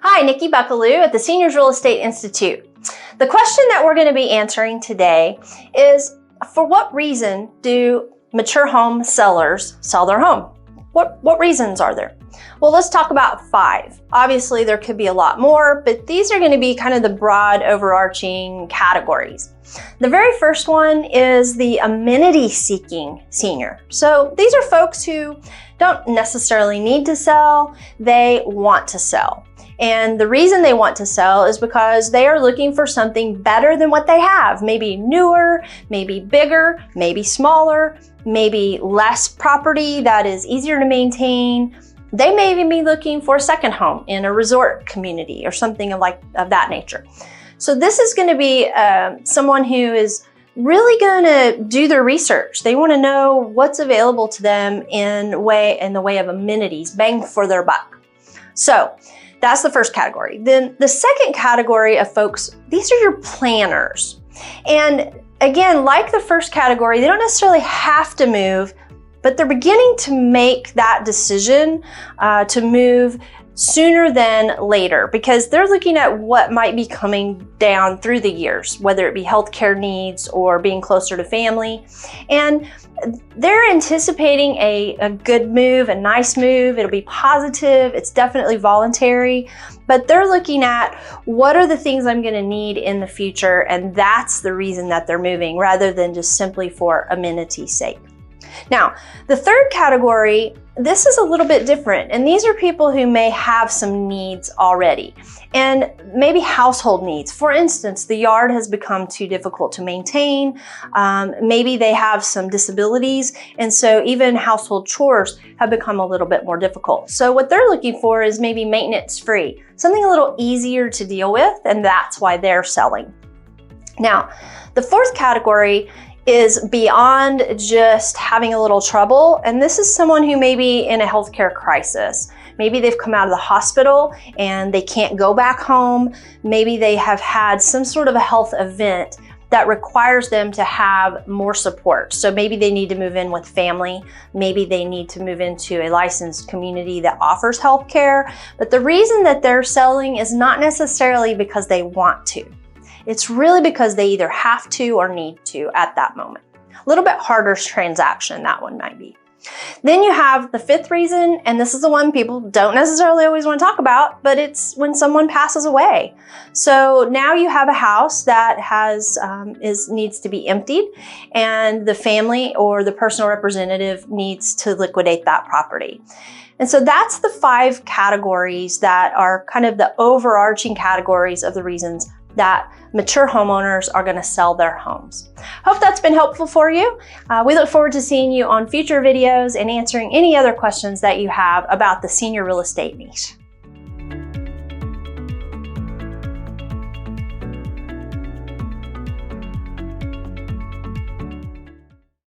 Hi, Nikki Buckaloo at the Seniors Real Estate Institute. The question that we're going to be answering today is, for what reason do mature home sellers sell their home? What reasons are there? Well, let's talk about 5. Obviously, there could be a lot more, but these are going to be kind of the broad overarching categories. The very first one is the amenity seeking senior. So these are folks who don't necessarily need to sell, they want to sell. And the reason they want to sell is because they are looking for something better than what they have. Maybe newer, maybe bigger, maybe smaller, maybe less property that is easier to maintain. They may even be looking for a second home in a resort community or something of that nature. So this is going to be someone who is really going to do their research. They want to know what's available to them in the way of amenities, bang for their buck. So that's the first category. Then the second category of folks, these are your planners. And again, like the first category, they don't necessarily have to move, but they're beginning to make that decision to move sooner than later because they're looking at what might be coming down through the years, whether it be healthcare needs or being closer to family. And they're anticipating a good move, a nice move. It'll be positive. It's definitely voluntary, but they're looking at what are the things I'm going to need in the future. And that's the reason that they're moving rather than just simply for amenity's sake. Now, the third category, this is a little bit different, and these are people who may have some needs already, and maybe household needs. For instance, the yard has become too difficult to maintain. Maybe they have some disabilities, and so even household chores have become a little bit more difficult. So what they're looking for is maybe maintenance-free, something a little easier to deal with, and that's why they're selling. Now, the fourth category is beyond just having a little trouble. And this is someone who may be in a healthcare crisis. Maybe they've come out of the hospital and they can't go back home. Maybe they have had some sort of a health event that requires them to have more support. So maybe they need to move in with family. Maybe they need to move into a licensed community that offers healthcare. But the reason that they're selling is not necessarily because they want to. It's really because they either have to or need to at that moment. A little bit harder transaction, that one might be. Then you have the fifth reason, and this is the one people don't necessarily always want to talk about, but it's when someone passes away. So now you have a house that needs to be emptied, and the family or the personal representative needs to liquidate that property. And so that's the 5 categories that are kind of the overarching categories of the reasons that mature homeowners are going to sell their homes. Hope that's been helpful for you. We look forward to seeing you on future videos and answering any other questions that you have about the senior real estate niche.